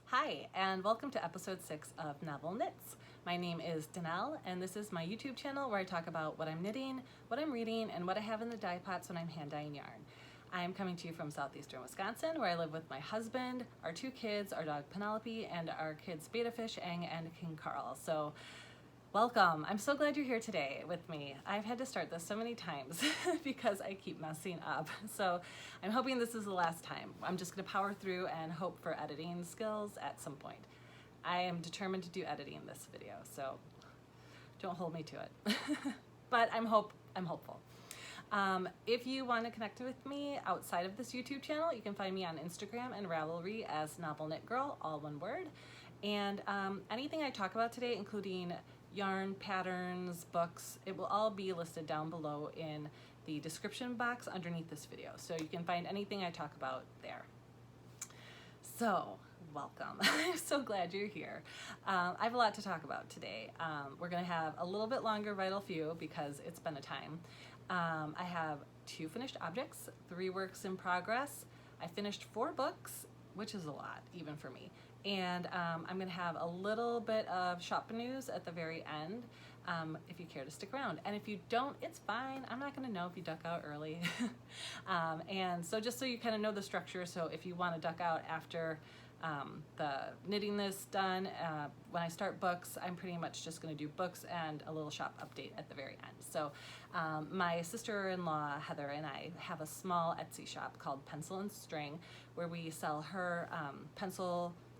Hi, and welcome to episode 6 of Novel Knits. My name is Danelle, and this is my YouTube channel where I talk about what I'm knitting, what I'm reading, and what I have in the dye pots when I'm hand dyeing yarn. I'm coming to you from southeastern Wisconsin, where I live with my husband, our 2 kids, our dog Penelope, and our kids Betafish, Ang, and King Carl. So welcome. I'm so glad you're here today with me. I've had to start this so many times because I keep messing up. So I'm hoping this is the last time. I'm just gonna power through and hope for editing skills at some point. I am determined to do editing this video, so don't hold me to it. But I'm hopeful. If you want to connect with me outside of this YouTube channel, you can find me on Instagram and Ravelry as Novel Knit Girl, all one word. And anything I talk about today, including yarn, patterns, books, it will all be listed down below in the description box underneath this video. So you can find anything I talk about there. So, welcome. I'm so glad you're here. I have a lot to talk about today. We're gonna have a little bit longer vital few because it's been a time. I have 2 finished objects, 3 works in progress. I finished 4 books, which is a lot, even for me. And I'm gonna have a little bit of shop news at the very end, if you care to stick around. And if you don't, it's fine. I'm not gonna know if you duck out early. And so just so you kind of know the structure, so if you wanna duck out after the knitting this done, when I start books, I'm pretty much just gonna do books and a little shop update at the very end. So my sister-in-law, Heather, and I have a small Etsy shop called Pencil and String, where we sell her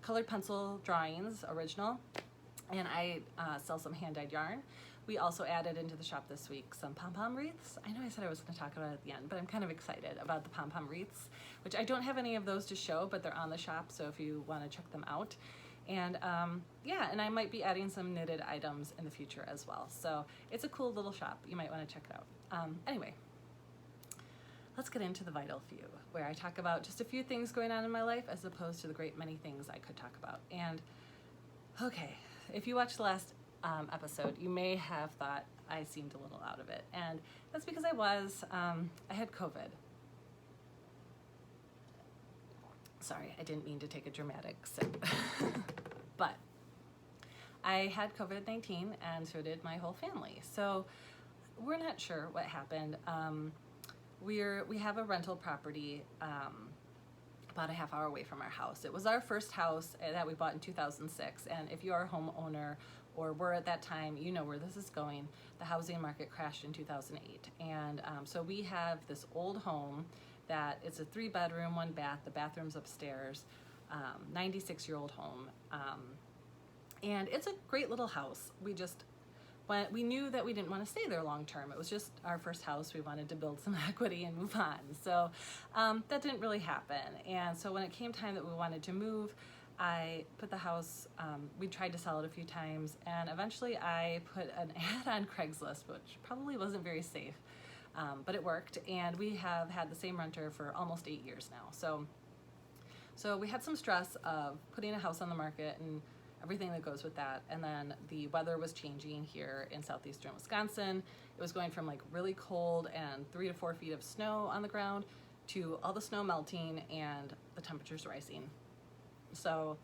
colored pencil drawings, original, and I sell some hand-dyed yarn. We also added into the shop this week some Pom Pom Wreaths. I know I said I was going to talk about it at the end, but I'm kind of excited about the Pom Pom Wreaths, which I don't have any of those to show, but they're on the shop, so if you want to check them out. And yeah, and I might be adding some knitted items in the future as well. So it's a cool little shop. You might want to check it out. Anyway, let's get into the vital few, where I talk about just a few things going on in my life as opposed to the great many things I could talk about. And okay, if you watched the last episode, you may have thought I seemed a little out of it. And that's because I was. I had COVID. Sorry, I didn't mean to take a dramatic sip. But I had COVID-19, and so did my whole family. So we're not sure what happened. We have a rental property about a half hour away from our house. It was our first house that we bought in 2006, and if you are a homeowner or were at that time, you know where this is going. The housing market crashed in 2008, and so we have this old home that it's a 3-bedroom, 1 bath. The bathroom's upstairs, 96-year-old home, and it's a great little house. We knew that we didn't want to stay there long term. It was just our first house. We wanted to build some equity and move on. So that didn't really happen. And so when it came time that we wanted to move, I put the house, we tried to sell it a few times, and eventually I put an ad on Craigslist, which probably wasn't very safe, but it worked. And we have had the same renter for almost 8 years now. So we had some stress of putting a house on the market and everything that goes with that. And then the weather was changing here in southeastern Wisconsin. It was going from like really cold and 3 to 4 feet of snow on the ground to all the snow melting and the temperatures rising. So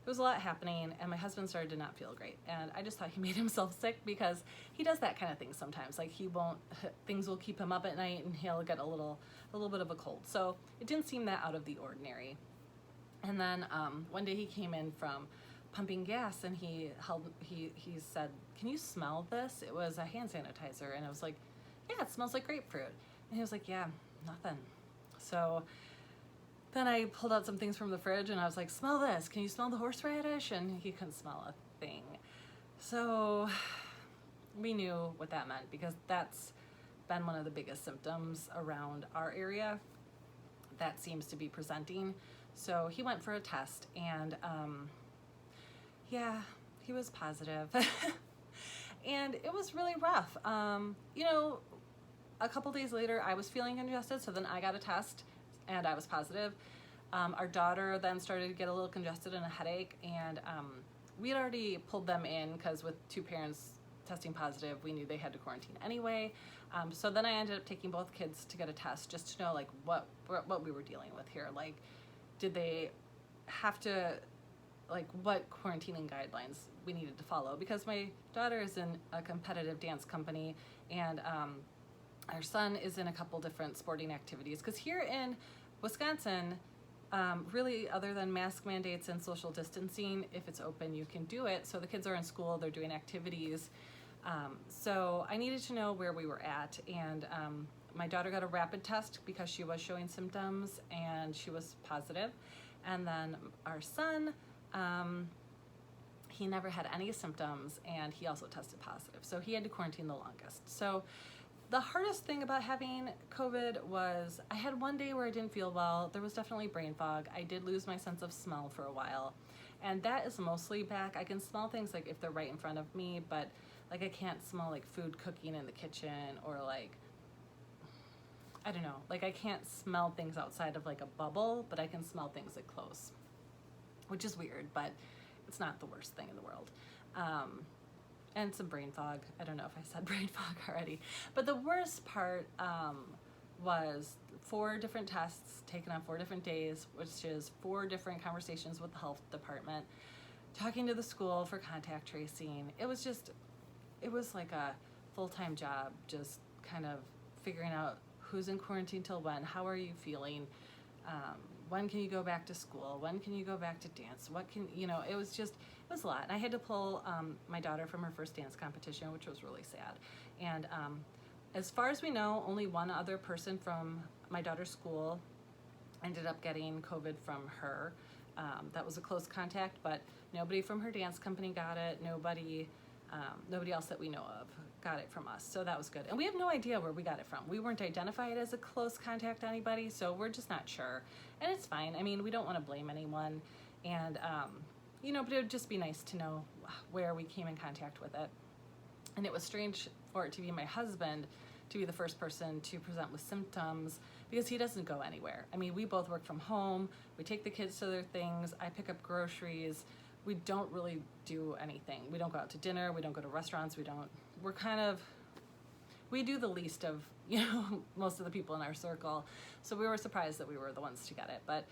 there was a lot happening, and my husband started to not feel great. And I just thought he made himself sick because he does that kind of thing sometimes. Like things will keep him up at night and he'll get a little bit of a cold. So it didn't seem that out of the ordinary. And then one day he came in from pumping gas, and he said, "Can you smell this?" It was a hand sanitizer, and I was like, "Yeah, it smells like grapefruit." And he was like, "Yeah, nothing." So then I pulled out some things from the fridge, and I was like, "Smell this. Can you smell the horseradish?" And he couldn't smell a thing. So we knew what that meant, because that's been one of the biggest symptoms around our area that seems to be presenting. So he went for a test, and yeah, he was positive. And it was really rough. You know, a couple days later, I was feeling congested, so then I got a test, and I was positive. Our daughter then started to get a little congested and a headache, and we had already pulled them in because with 2 parents testing positive, we knew they had to quarantine anyway. So then I ended up taking both kids to get a test just to know like what we were dealing with here. Like, did they have to like what quarantining guidelines we needed to follow, because my daughter is in a competitive dance company, and our son is in a couple different sporting activities. Because here in Wisconsin, really, other than mask mandates and social distancing, if it's open, you can do it. So the kids are in school, they're doing activities. So I needed to know where we were at, and my daughter got a rapid test because she was showing symptoms, and she was positive. And then our son, he never had any symptoms, and he also tested positive. So he had to quarantine the longest. So the hardest thing about having COVID was I had one day where I didn't feel well. There was definitely brain fog. I did lose my sense of smell for a while, and that is mostly back. I can smell things like if they're right in front of me, but like I can't smell like food cooking in the kitchen, or like, I don't know, like I can't smell things outside of like a bubble, but I can smell things like close, which is weird, but it's not the worst thing in the world. And some brain fog. I don't know if I said brain fog already. But the worst part was 4 different tests taken on 4 different days, which is 4 different conversations with the health department, talking to the school for contact tracing. It was like a full-time job, just kind of figuring out who's in quarantine till when, how are you feeling, when can you go back to school, when can you go back to dance, what can, it was a lot. And I had to pull my daughter from her first dance competition, which was really sad. And as far as we know, only one other person from my daughter's school ended up getting COVID from her. That was a close contact, but nobody from her dance company got it. Nobody else that we know of got it from us, so that was good. And we have no idea where we got it from. We weren't identified as a close contact to anybody, so we're just not sure. And it's fine. I mean, we don't want to blame anyone, and but it would just be nice to know where we came in contact with it. And it was strange for it to be my husband to be the first person to present with symptoms, because he doesn't go anywhere. I mean, we both work from home. We take the kids to their things. I pick up groceries. We don't really do anything. We don't go out to dinner. We don't go to restaurants. We do the least of, most of the people in our circle. So we were surprised that we were the ones to get it, but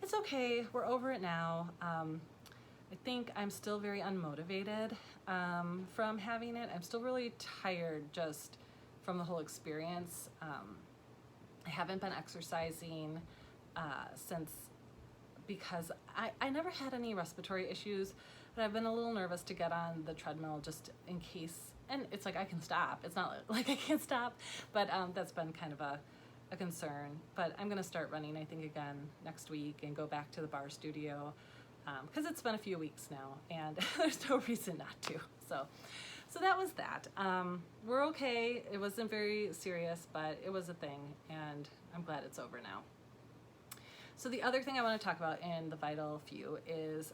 it's okay. We're over it now. I think I'm still very unmotivated from having it. I'm still really tired just from the whole experience. I haven't been exercising since, because I never had any respiratory issues, but I've been a little nervous to get on the treadmill just in case. And it's like I can stop. It's not like I can't stop, but that's been kind of a concern. But I'm going to start running, I think, again next week and go back to the bar studio, because it's been a few weeks now, and there's no reason not to. So that was that. We're okay. It wasn't very serious, but it was a thing, and I'm glad it's over now. So the other thing I want to talk about in the vital few is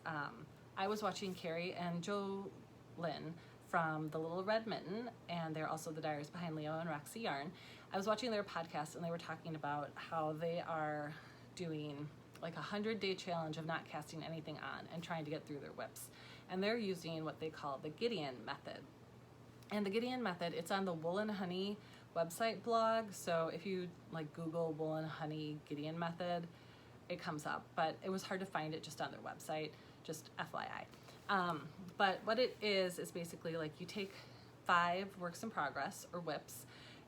I was watching Carrie and Jolyn from The Little Red Mitten, and they're also the Diaries Behind Leo and Roxy Yarn. I was watching their podcast, and they were talking about how they are doing like a 100-day challenge of not casting anything on and trying to get through their whips. And they're using what they call the Gideon Method. And the Gideon Method, it's on the Wool and Honey website blog. So if you like Google Wool and Honey Gideon Method, it comes up. But it was hard to find it just on their website, just FYI. But what it is basically like you take 5 works in progress or whips,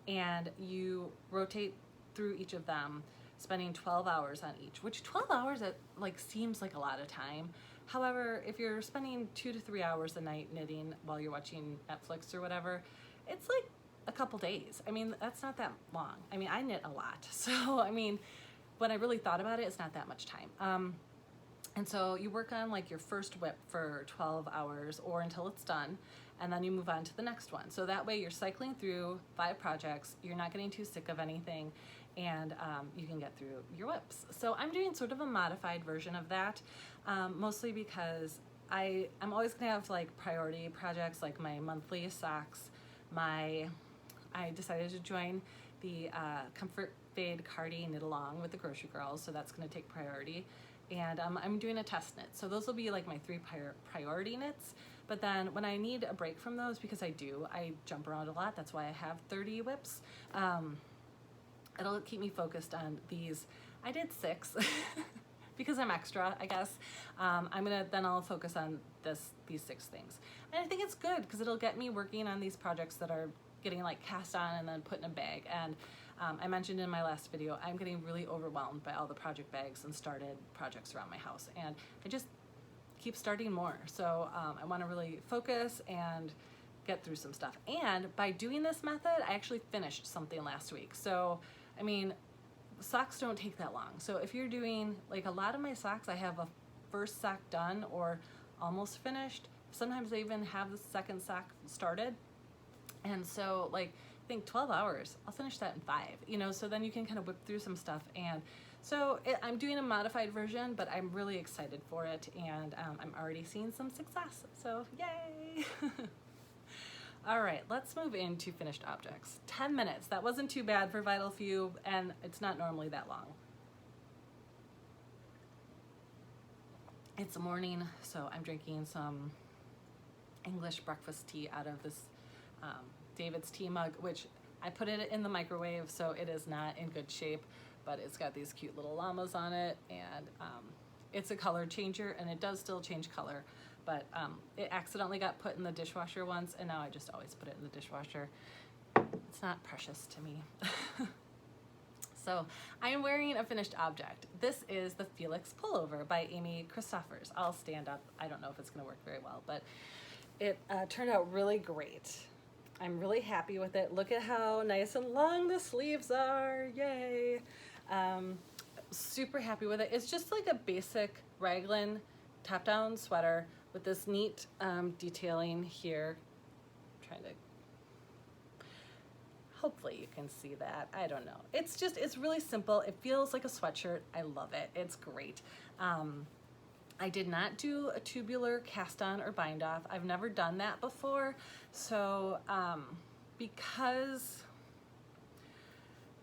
and you rotate through each of them, spending 12 hours on each, which 12 hours like seems like a lot of time. However, if you're spending 2 to 3 hours a night knitting while you're watching Netflix or whatever, it's like a couple days. I mean, that's not that long. I mean, I knit a lot. So, I mean, when I really thought about it, it's not that much time. And so you work on like your first whip for 12 hours or until it's done, and then you move on to the next one. So that way you're cycling through 5 projects, you're not getting too sick of anything, and you can get through your whips. So I'm doing sort of a modified version of that, mostly because I'm always gonna have like priority projects, like my monthly socks. I decided to join the Comfort Fade Cardi Knit Along with the Grocery Girls, so that's gonna take priority. And I'm doing a test knit. So those will be like my 3 priority knits. But then when I need a break from those, because I jump around a lot, that's why I have 30 whips, it'll keep me focused on these. I did 6 because I'm extra, I guess. Then I'll focus on these 6 things. And I think it's good because it'll get me working on these projects that are getting like cast on and then put in a bag. And I mentioned in my last video, I'm getting really overwhelmed by all the project bags and started projects around my house. And I just keep starting more. So I want to really focus and get through some stuff. And by doing this method, I actually finished something last week. So, I mean, socks don't take that long. So if you're doing, like a lot of my socks, I have a first sock done or almost finished. Sometimes I even have the second sock started. And so like, I think 12 hours, I'll finish that in 5, you know, so then you can kind of whip through some stuff. And so I'm doing a modified version, but I'm really excited for it. And I'm already seeing some success. So yay. All right, let's move into finished objects. 10 minutes, that wasn't too bad for Vital Few, and it's not normally that long. It's morning, so I'm drinking some English breakfast tea out of this David's tea mug, which I put it in the microwave, so it is not in good shape, but it's got these cute little llamas on it, and it's a color changer, and it does still change color, but it accidentally got put in the dishwasher once, and now I just always put it in the dishwasher. It's not precious to me. So I am wearing a finished object. This is the Felix Pullover by Christoffers. I'll stand up. I don't know if it's going to work very well, but it turned out really great. I'm really happy with it. Look at how nice and long the sleeves are. Yay. Super happy with it. It's just like a basic raglan top-down sweater with this neat detailing here. I'm trying to, hopefully you can see that. I don't know. It's really simple. It feels like a sweatshirt. I love it. It's great. I did not do a tubular cast on or bind off. I've never done that before. So because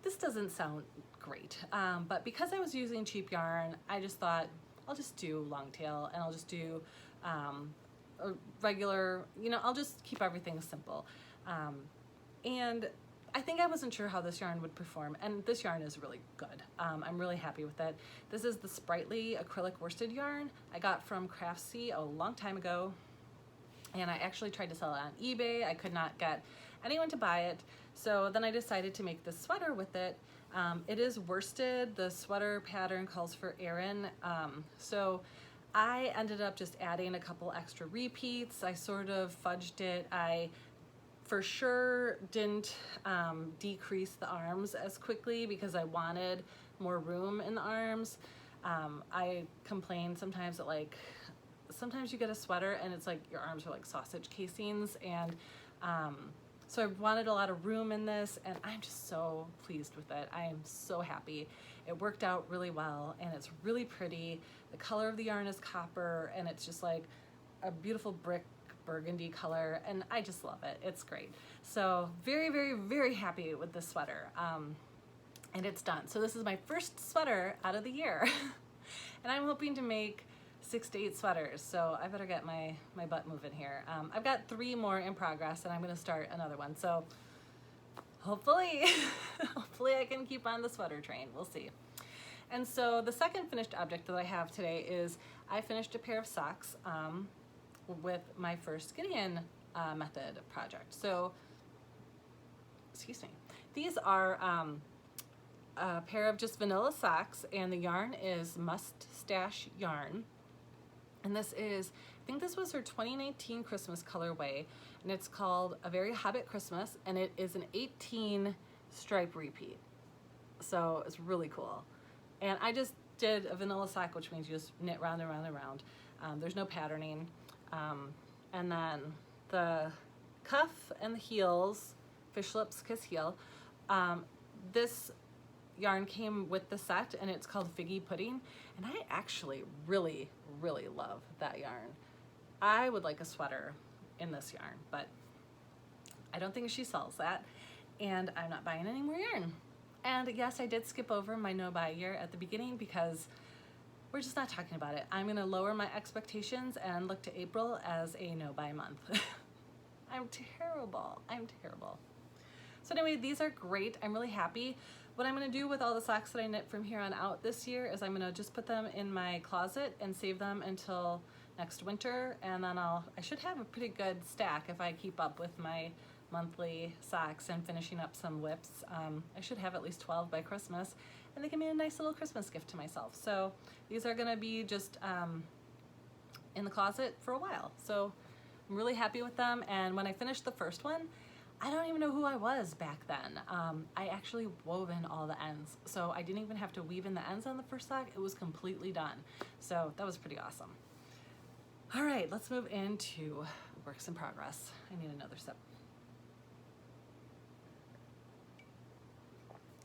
this doesn't sound great, but because I was using cheap yarn, I just thought I'll just do long tail and I'll just do a regular, you know, I'll just keep everything simple. And I think I wasn't sure how this yarn would perform, and this yarn is really good. I'm really happy with it. This is the Sprightly acrylic worsted yarn I got from Craftsy a long time ago, and I actually tried to sell it on eBay. I could not get anyone to buy it, so then I decided to make this sweater with it. It is worsted. The sweater pattern calls for Eowyn, so I ended up just adding a couple extra repeats. I sort of fudged it. I for sure didn't decrease the arms as quickly because I wanted more room in the arms. I complain sometimes that sometimes you get a sweater and it's like your arms are like sausage casings, and so I wanted a lot of room in this, and I'm just so pleased with it. I am so happy. It worked out really well, and it's really pretty. The color of the yarn is copper, and it's just like a beautiful brick burgundy color, and I just love it. It's great. So very, very, very happy with this sweater. And it's done. So this is my first sweater out of the year. And I'm hoping to make 6 to 8 sweaters, so I better get my butt moving here. I've got 3 more in progress, and I'm going to start another one. So hopefully, hopefully I can keep on the sweater train. We'll see. And so the second finished object that I have today is I finished a pair of socks with my first Gideon Method project. So, excuse me. These are a pair of just vanilla socks, and the yarn is Mustache yarn. And this is, I think this was her 2019 Christmas colorway, and it's called A Very Hobbit Christmas, and it is an 18 stripe repeat. So it's really cool. And I just did a vanilla sock, which means you just knit round and round and round. There's no patterning. And then the cuff and the heels, fish lips, kiss heel. This yarn came with the set, and it's called Figgy Pudding, and I actually really, really love that yarn. I would like a sweater in this yarn, but I don't think she sells that, and I'm not buying any more yarn. And yes, I did skip over my no buy year at the beginning because we're just not talking about it. I'm gonna lower my expectations and look to April as a no buy month. I'm terrible. I'm terrible. So anyway, these are great. I'm really happy, what I'm going to do with all the socks that I knit from here on out this year is I'm going to just put them in my closet and save them until next winter, and then I should have a pretty good stack if I keep up with my monthly socks and finishing up some whips. I should have at least 12 by Christmas, and they can be a nice little Christmas gift to myself. So these are going to be just in the closet for a while. So I'm really happy with them, and when I finished the first one, I don't even know who I was back then. I actually wove in all the ends, so I didn't even have to weave in the ends on the first sock. It was completely done. So that was pretty awesome. All right, let's move into works in progress. I need another sip.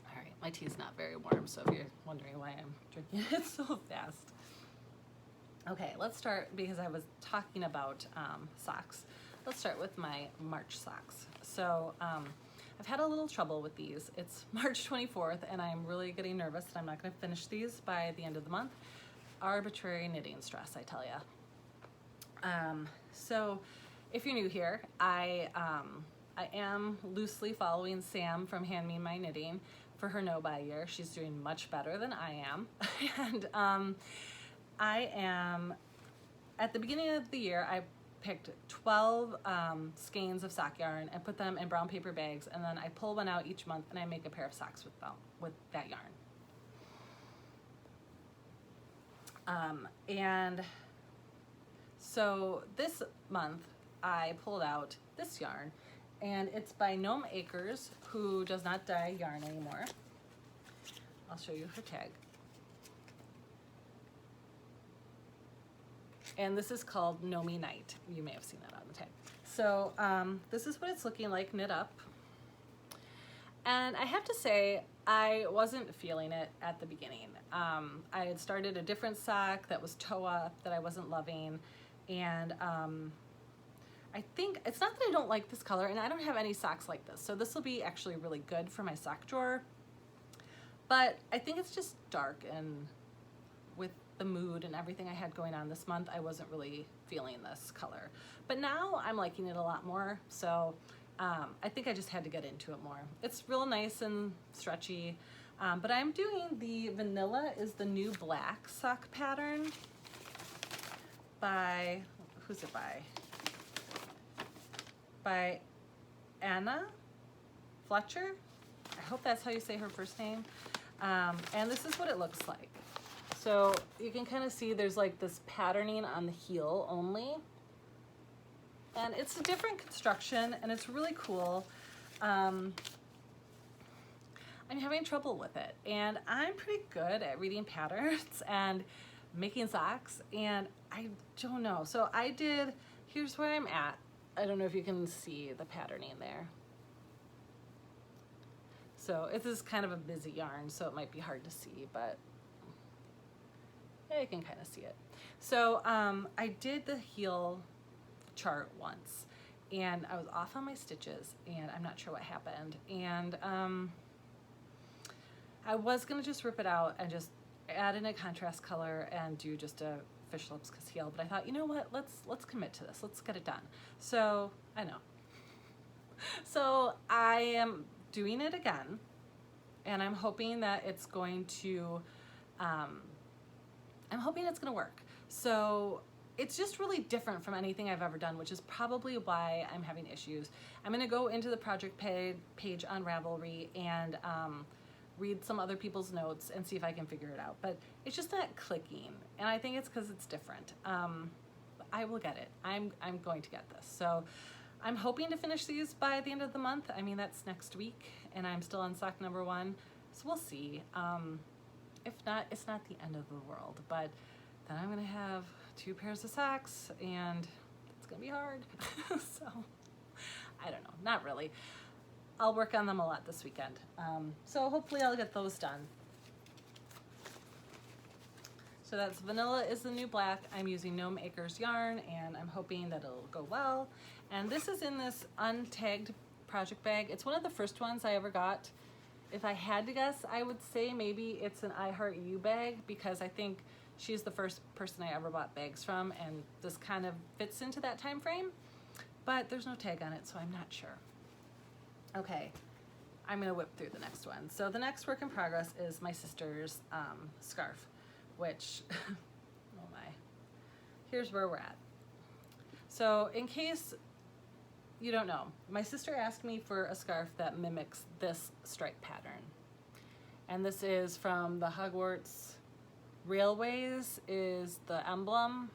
All right, my tea's not very warm, so if you're wondering why I'm drinking it so fast. Okay, let's start, because I was talking about socks. Let's start with my March socks. So I've had a little trouble with these. It's March 24th, and I'm really getting nervous that I'm not going to finish these by the end of the month. Arbitrary knitting stress, I tell ya. So if you're new here, I am loosely following Sam from Hand Me My Knitting for her no-buy year. She's doing much better than I am. And I am, at the beginning of the year, I picked 12 skeins of sock yarn and put them in brown paper bags, and then I pull one out each month and I make a pair of socks with them, with that yarn. And so this month I pulled out this yarn, and it's by Gnome Acres, who does not dye yarn anymore. I'll show you her tag. And this is called Gnomey Night. You may have seen that on the tag. So this is what it's looking like knit up. And I have to say, I wasn't feeling it at the beginning. I had started a different sock that was toe-up that I wasn't loving. And I think, it's not that I don't like this color, and I don't have any socks like this. So this will be actually really good for my sock drawer. But I think it's just dark, and with the mood and everything I had going on this month, I wasn't really feeling this color. But now I'm liking it a lot more, so I think I just had to get into it more. It's real nice and stretchy, but I'm doing the Vanilla is the New Black sock pattern by, who's it by? By Anneh Fletcher. I hope that's how you say her first name. And this is what it looks like. So you can kind of see there's like this patterning on the heel only. And it's a different construction, and it's really cool. I'm having trouble with it, and I'm pretty good at reading patterns and making socks, and I don't know. So I did, here's where I'm at. I don't know if you can see the patterning there. So it is kind of a busy yarn, so it might be hard to see, but I can kind of see it. So I did the heel chart once, and I was off on my stitches, and I'm not sure what happened. And I was gonna just rip it out and just add in a contrast color and do just a fish lips heel, but I thought, you know what, let's commit to this. Let's get it done. So I know. So I am doing it again, and I'm hoping that it's going to work. So it's just really different from anything I've ever done, which is probably why I'm having issues. I'm gonna go into the project page on Ravelry and read some other people's notes and see if I can figure it out. But it's just not clicking, and I think it's because it's different. I will get it. I'm going to get this. So I'm hoping to finish these by the end of the month. I mean, that's next week, and I'm still on sock number 1, so we'll see. If not, it's not the end of the world, but then I'm gonna have 2 pairs of socks, and it's gonna be hard. So I don't know, not really. I'll work on them a lot this weekend. So hopefully I'll get those done. So that's Vanilla is the New Black. I'm using Gnome Acres yarn, and I'm hoping that it'll go well. And this is in this untagged project bag. It's one of the first ones I ever got. If I had to guess, I would say maybe it's an I Heart You bag, because I think she's the first person I ever bought bags from, and this kind of fits into that time frame. But there's no tag on it, so I'm not sure. Okay, I'm gonna whip through the next one. So the next work in progress is my sister's scarf, which, oh my, here's where we're at. So in case you don't know, my sister asked me for a scarf that mimics this stripe pattern. And this is from the Hogwarts Railways is the emblem.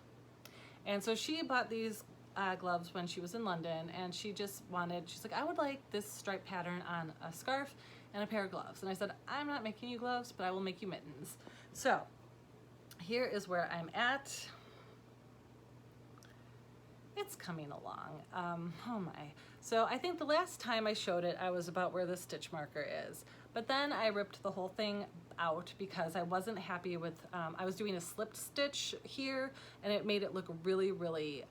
And so she bought these gloves when she was in London, and she just wanted, she's like, I would like this stripe pattern on a scarf and a pair of gloves. And I said, I'm not making you gloves, but I will make you mittens. So here is where I'm at. It's coming along. Oh my. So I think the last time I showed it, I was about where the stitch marker is. But then I ripped the whole thing out because I wasn't happy with, I was doing a slipped stitch here and it made it look really, really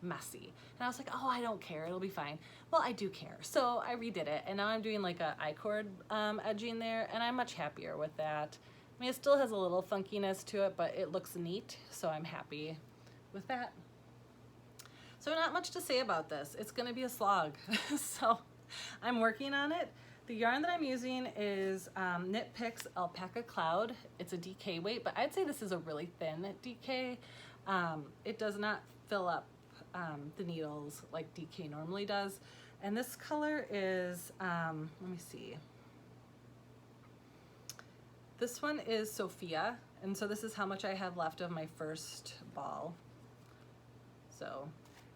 messy. And I was like, oh, I don't care, it'll be fine. Well, I do care. So I redid it, and now I'm doing like a I-cord edging there, and I'm much happier with that. I mean, it still has a little funkiness to it, but it looks neat, so I'm happy with that. So not much to say about this. It's gonna be a slog. So I'm working on it. The yarn that I'm using is Knit Picks Alpaca Cloud. It's a DK weight, but I'd say this is a really thin DK. It does not fill up the needles like DK normally does. And this color is, let me see. This one is Sophia, and so this is how much I have left of my first ball. So,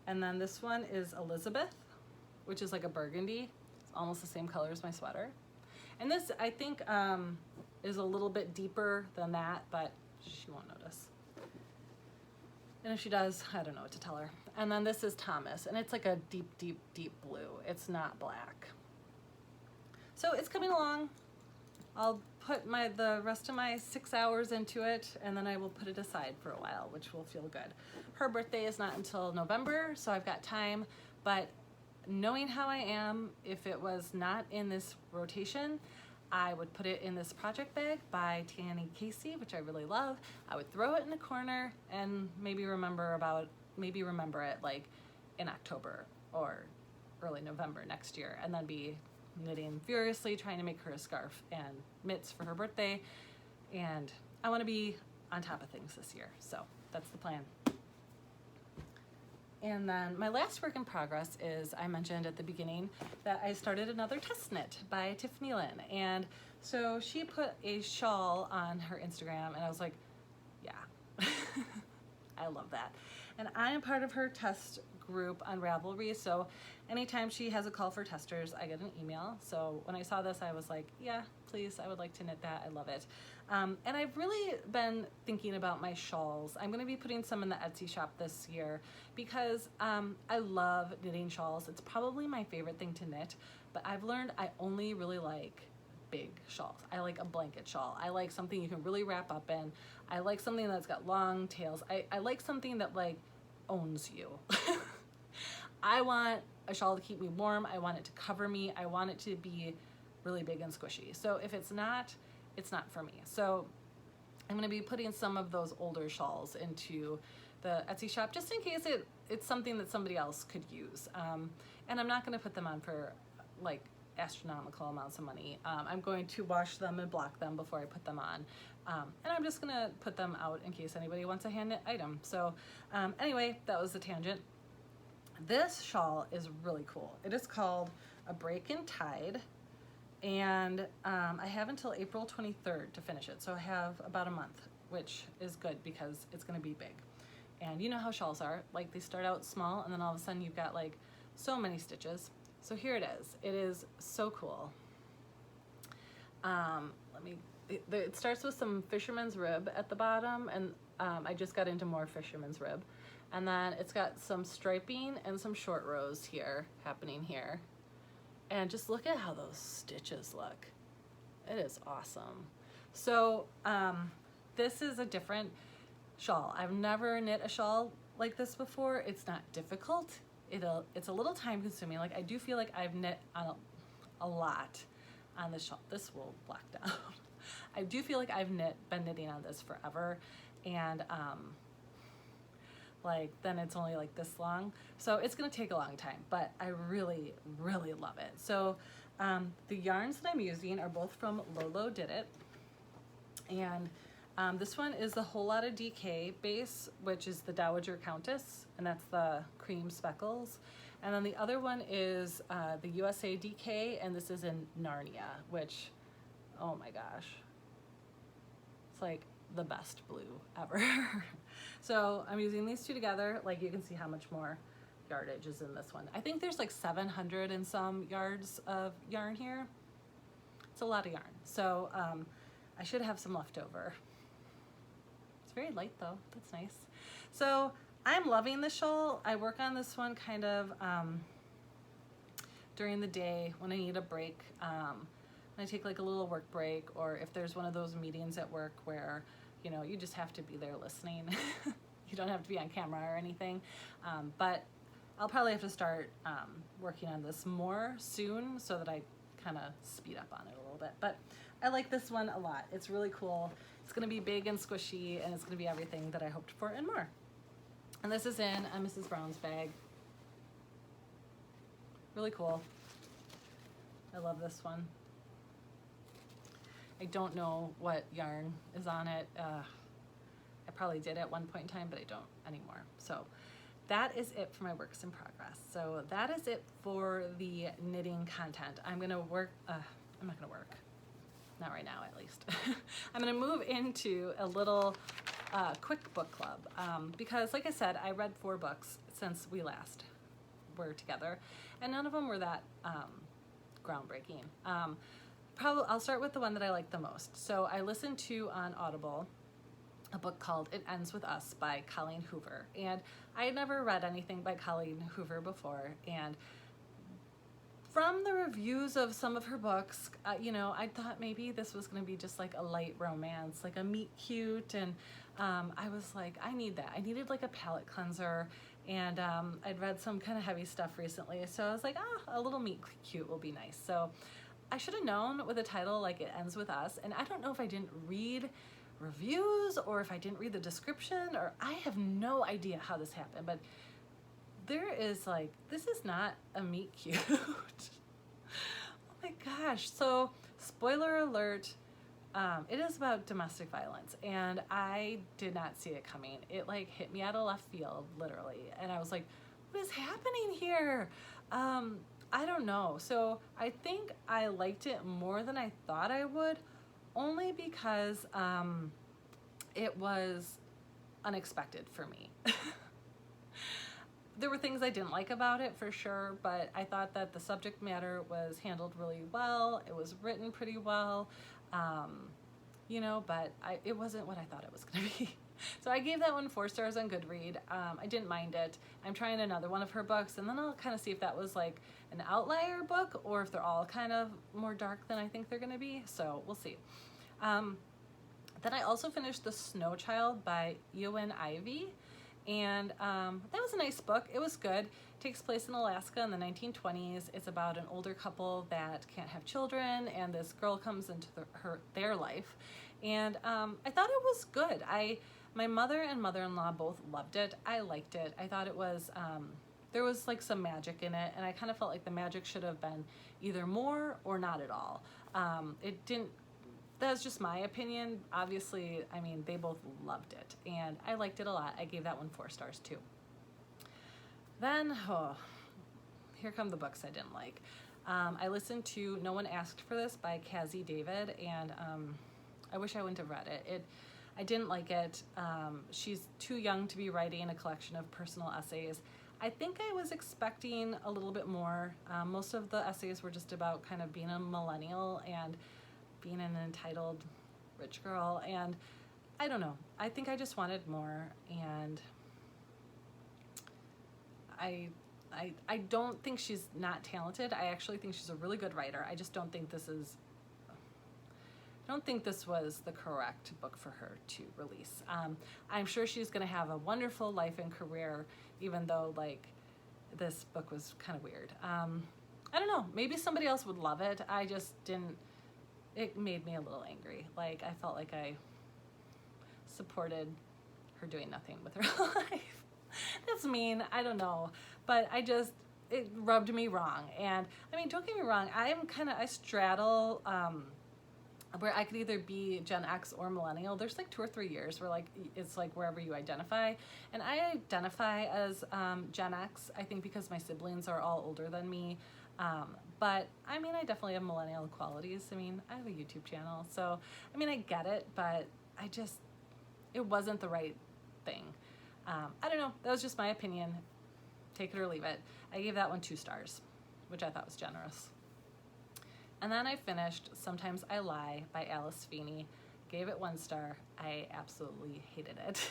and then this one is Elizabeth, which is like a burgundy. It's almost the same color as my sweater. And this, I think, is a little bit deeper than that, but she won't notice. And if she does, I don't know what to tell her. And then this is Thomas, and it's like a deep, deep, deep blue. It's not black. So it's coming along. I'll put the rest of my 6 hours into it, and then I will put it aside for a while, which will feel good. Her birthday is not until November, so I've got time, but knowing how I am, if it was not in this rotation, I would put it in this project bag by Tanny Casey, which I really love. I would throw it in a corner and maybe remember it like in October or early November next year, and then be knitting furiously, trying to make her a scarf and mitts for her birthday. And I want to be on top of things this year, so that's the plan. And then my last work in progress is, I mentioned at the beginning that I started another test knit by Neilan. And so she put a shawl on her Instagram, and I was like, yeah, I love that. And I am part of her test group on Ravelry, so anytime she has a call for testers, I get an email. So when I saw this, I was like, yeah, please, I would like to knit that. I love it. And I've really been thinking about my shawls. I'm going to be putting some in the Etsy shop this year because I love knitting shawls. It's probably my favorite thing to knit, but I've learned I only really like big shawls. I like a blanket shawl. I like something you can really wrap up in. I like something that's got long tails. I like something that like owns you. I want a shawl to keep me warm. I want it to cover me. I want it to be really big and squishy. So if it's not, it's not for me. So I'm going to be putting some of those older shawls into the Etsy shop just in case it's something that somebody else could use. And I'm not going to put them on for like astronomical amounts of money. I'm going to wash them and block them before I put them on. And I'm just going to put them out in case anybody wants a hand knit item. So anyway, that was the tangent. This shawl is really cool. It is called A Break in Tide, and I have until April 23rd to finish it. So I have about a month, which is good because it's gonna be big. And you know how shawls are, like they start out small and then all of a sudden you've got like so many stitches. So here it is. It is so cool. It starts with some fisherman's rib at the bottom, and I just got into more fisherman's rib. And then it's got some striping and some short rows here, happening here. And just look at how those stitches look. It is awesome. So this is a different shawl. I've never knit a shawl like this before. It's not difficult. It's a little time consuming. Like I do feel like I've knit on a lot on this shawl. This will black down. I do feel like I've been knitting on this forever, and like then it's only like this long, so it's gonna take a long time, but I really, really love it. So The yarns that I'm using are both from Lolodidit, and this one is the Wholotta DK base, which is the Dowager Countess, and that's the cream speckles. And then the other one is the USA DK, and this is in Narnia, which, oh my gosh, it's like the best blue ever. So I'm using these two together. Like, you can see how much more yardage is in this one. I think there's like 700 and some yards of yarn here. It's a lot of yarn. So I should have some left over. It's very light though, that's nice. So I'm loving the shawl. I work on this one kind of during the day when I need a break. When I take like a little work break, or if there's one of those meetings at work where, you know, you just have to be there listening. You don't have to be on camera or anything. But I'll probably have to start working on this more soon so that I kind of speed up on it a little bit. But I like this one a lot. It's really cool. It's going to be big and squishy, and it's going to be everything that I hoped for and more. And this is in a Mrs. Brown's bag. Really cool. I love this one. I don't know what yarn is on it. I probably did at one point in time, but I don't anymore. So that is it for my works in progress. So that is it for the knitting content. I'm gonna work, I'm not gonna work. Not right now, at least. I'm gonna move into a little quick book club because, like I said, I read 4 books since we last were together, and none of them were that groundbreaking. I'll start with the one that I like the most. So I listened to on Audible a book called It Ends With Us by Colleen Hoover, and I had never read anything by Colleen Hoover before, and from the reviews of some of her books, you know, I thought maybe this was going to be just like a light romance, like a meet cute, and I was like, I need that. I needed like a palette cleanser, and I'd read some kind of heavy stuff recently, so I was like, a little meet cute will be nice. So I should have known with a title like It Ends With Us, and I don't know if I didn't read reviews or if I didn't read the description, or I have no idea how this happened, but there is like, this is not a meet cute. Oh my gosh. So spoiler alert, it is about domestic violence, and I did not see it coming. It like hit me out of left field, literally, and I was like, what is happening here? I don't know. So I think I liked it more than I thought I would, only because it was unexpected for me. There were things I didn't like about it for sure, but I thought that the subject matter was handled really well. It was written pretty well, you know, but it wasn't what I thought it was going to be. So I gave that one 4 stars on Goodread. I didn't mind it. I'm trying another one of her books, and then I'll kind of see if that was like an outlier book or if they're all kind of more dark than I think they're going to be. So we'll see. Then I also finished The Snow Child by Eowyn Ivey, and that was a nice book. It was good. It takes place in Alaska in the 1920s. It's about an older couple that can't have children, and this girl comes into their life, and I thought it was good. My mother and mother-in-law both loved it. I liked it. I thought it was, there was like some magic in it, and I kind of felt like the magic should have been either more or not at all. It didn't, that's just my opinion. Obviously, I mean, they both loved it, and I liked it a lot. I gave that one 4 stars too. Then, here come the books I didn't like. I listened to No One Asked for This by Cassie David, and I wish I wouldn't have read it. I didn't like it. She's too young to be writing a collection of personal essays. I think I was expecting a little bit more. Most of the essays were just about kind of being a millennial and being an entitled rich girl, and I don't know. I think I just wanted more, and I don't think she's not talented. I actually think she's a really good writer. I just don't think this was the correct book for her to release. I'm sure she's going to have a wonderful life and career, even though like this book was kind of weird. I don't know, maybe somebody else would love it. I just didn't. It made me a little angry. Like, I felt like I supported her doing nothing with her life. That's mean, I don't know. But it rubbed me wrong. And I mean, don't get me wrong, I straddle where I could either be Gen X or millennial. There's like 2 or 3 years where like it's like wherever you identify, and I identify as Gen X, I think, because my siblings are all older than me. But I mean, I definitely have millennial qualities. I mean, I have a YouTube channel, so I mean, I get it, but it wasn't the right thing. I don't know, that was just my opinion. Take it or leave it. I gave that one 2 stars, which I thought was generous. And then I finished Sometimes I Lie by Alice Feeney. Gave it 1 star. I absolutely hated it.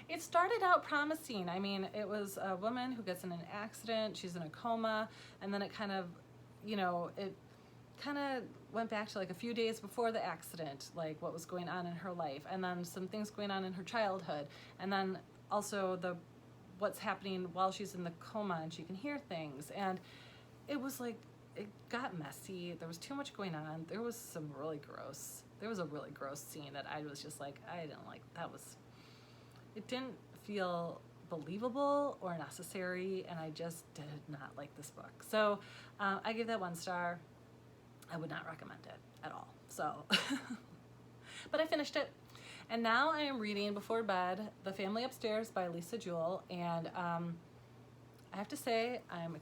It started out promising. I mean, it was a woman who gets in an accident, she's in a coma, and then it kind of went back to like a few days before the accident, like what was going on in her life, and then some things going on in her childhood, and then also what's happening while she's in the coma and she can hear things. And it was like, it got messy. There was too much going on. There was a really gross scene that I was just like, I didn't like. It didn't feel believable or necessary, and I just did not like this book. So I gave that 1 star. I would not recommend it at all. So, but I finished it. And now I am reading before bed The Family Upstairs by Lisa Jewell, and I have to say I'm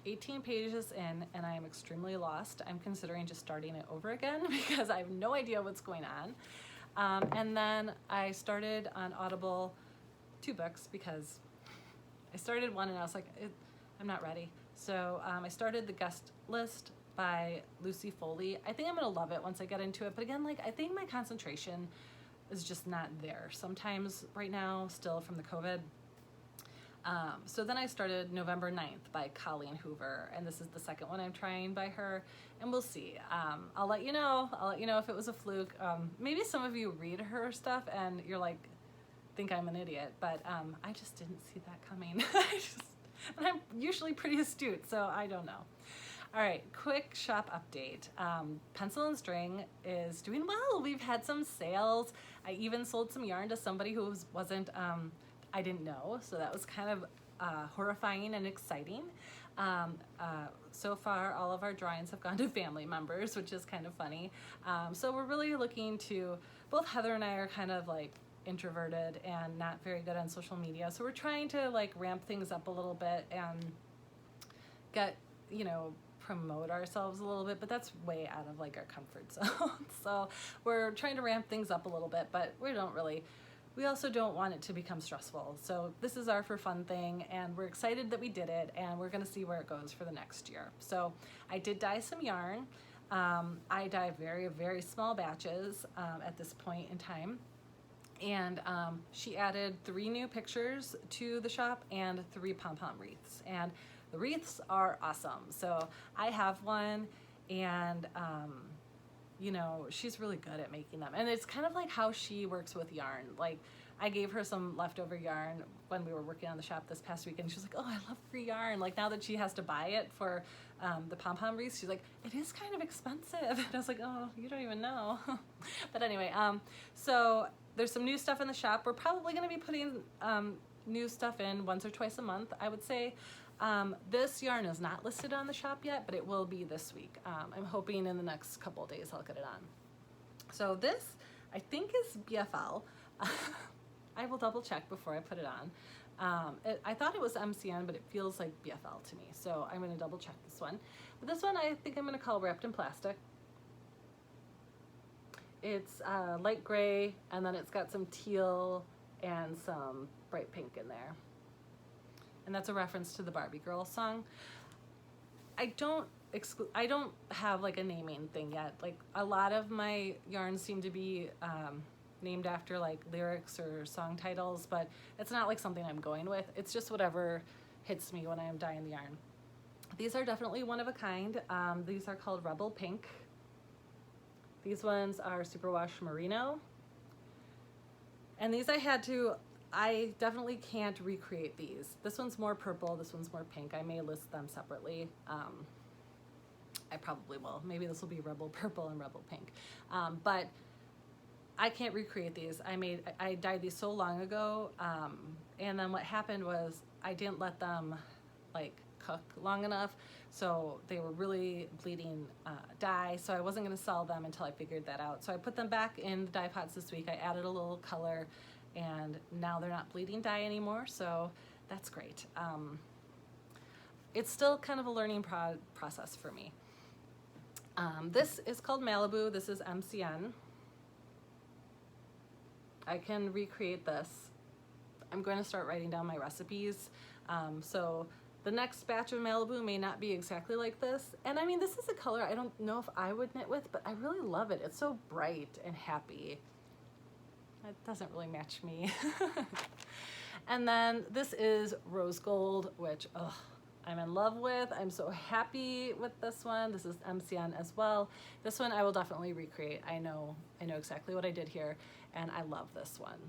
18 pages in, and I am extremely lost. I'm considering just starting it over again because I have no idea what's going on. And then I started on Audible 2 books because I started one and I was like, I'm not ready. So I started The Guest List by Lucy Foley. I think I'm gonna love it once I get into it, but again, like, I think my concentration is just not there sometimes right now, still from the COVID. So then I started November 9th by Colleen Hoover, and this is the second one I'm trying by her, and we'll see. I'll let you know if it was a fluke. Maybe some of you read her stuff and you're like, think I'm an idiot, but I just didn't see that coming. And I'm usually pretty astute, so I don't know. All right, quick shop update. Pencil and String is doing well. We've had some sales. I even sold some yarn to somebody who wasn't, I didn't know, so that was kind of horrifying and exciting. So far, all of our drawings have gone to family members, which is kind of funny. So we're really looking to, both Heather and I are kind of like introverted and not very good on social media, so we're trying to like ramp things up a little bit and get, promote ourselves a little bit, but that's way out of like our comfort zone. So we're trying to ramp things up a little bit, but we also don't want it to become stressful. So this is our for fun thing, and we're excited that we did it, and we're gonna see where it goes for the next year. So I did dye some yarn. I dye very, very small batches at this point in time. And she added 3 new pictures to the shop and 3 Pom Pom Wreaths. And the wreaths are awesome. So I have one, and she's really good at making them. And it's kind of like how she works with yarn. Like, I gave her some leftover yarn when we were working on the shop this past weekend. She was like, oh, I love free yarn. Like, now that she has to buy it for the Pom Pom Wreaths, she's like, it is kind of expensive. And I was like, oh, you don't even know. But anyway, so there's some new stuff in the shop. We're probably going to be putting new stuff in once or twice a month, I would say. This yarn is not listed on the shop yet, but it will be this week. I'm hoping in the next couple of days I'll get it on. So this, I think, is BFL. I will double check before I put it on. I thought it was MCN, but it feels like BFL to me. So I'm going to double check this one. But this one I think I'm going to call Wrapped in Plastic. It's light gray, and then it's got some teal and some bright pink in there. And that's a reference to the Barbie Girl song. I don't have like a naming thing yet. Like, a lot of my yarns seem to be named after like lyrics or song titles, but it's not like something I'm going with. It's just whatever hits me when I am dyeing the yarn. These are definitely one of a kind. These are called Rebel Pink. These ones are Superwash Merino. And these I definitely can't recreate these. This one's more purple, this one's more pink. I may list them separately. I probably will. Maybe this will be Rebel Purple and Rebel Pink. But I can't recreate these. I dyed these so long ago, and then what happened was I didn't let them like cook long enough, so they were really bleeding dye, so I wasn't going to sell them until I figured that out. So I put them back in the dye pots this week. I added a little color, and now they're not bleeding dye anymore, so that's great. It's still kind of a learning process for me. This is called Malibu. This is MCN. I can recreate this. I'm going to start writing down my recipes. So the next batch of Malibu may not be exactly like this. And I mean, this is a color I don't know if I would knit with, but I really love it. It's so bright and happy. It doesn't really match me. And then this is Rose Gold, which I'm in love with. I'm so happy with this one. This is MCN as well. This one I will definitely recreate. I know exactly what I did here, and I love this one.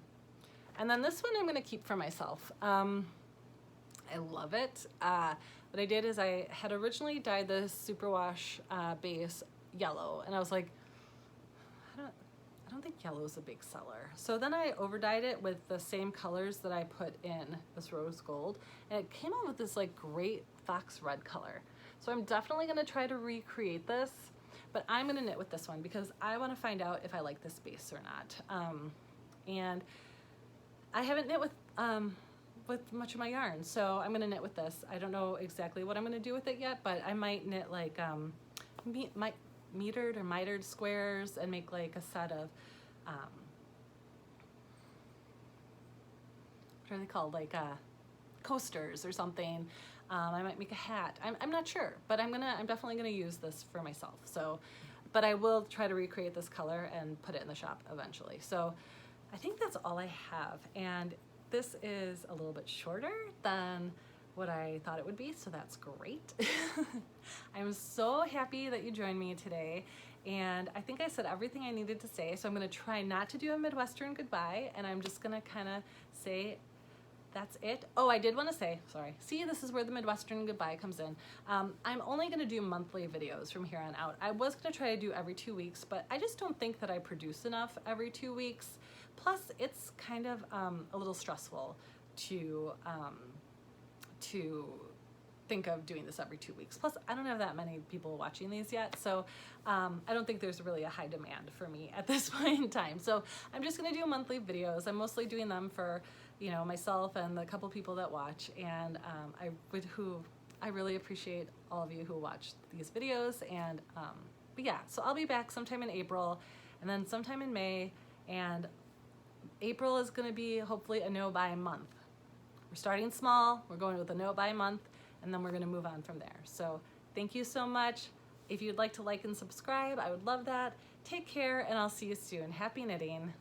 And then this one I'm gonna keep for myself. I love it. What I did is I had originally dyed the superwash base yellow, and I was like, I don't think yellow is a big seller. So then I overdyed it with the same colors that I put in this rose gold, and it came out with this like great fox red color. So I'm definitely gonna try to recreate this, but I'm gonna knit with this one because I wanna find out if I like this base or not. And I haven't knit with much of my yarn, so I'm gonna knit with this. I don't know exactly what I'm gonna do with it yet, but I might knit like metered or mitered squares and make like a set of what are they called, like coasters or something. I might make a hat. I'm not sure, but I'm definitely gonna use this for myself. So, but I will try to recreate this color and put it in the shop eventually. So I think that's all I have, and this is a little bit shorter than what I thought it would be, so that's great. I'm so happy that you joined me today, and I think I said everything I needed to say, so I'm gonna try not to do a Midwestern goodbye, and I'm just gonna kind of say that's it. Oh, I did want to say, sorry. See, this is where the Midwestern goodbye comes in. I'm only gonna do monthly videos from here on out. I was gonna try to do every 2 weeks, but I just don't think that I produce enough every 2 weeks. Plus, it's kind of a little stressful to think of doing this every 2 weeks. Plus, I don't have that many people watching these yet, so I don't think there's really a high demand for me at this point in time. So I'm just gonna do monthly videos. I'm mostly doing them for, you know, myself and the couple people that watch, and I really appreciate all of you who watch these videos. And but yeah, so I'll be back sometime in April, and then sometime in May, and April is gonna be hopefully a no-buy month. We're starting small, we're going with a no-buy month, and then we're gonna move on from there. So thank you so much. If you'd like to like and subscribe, I would love that. Take care, and I'll see you soon. Happy knitting.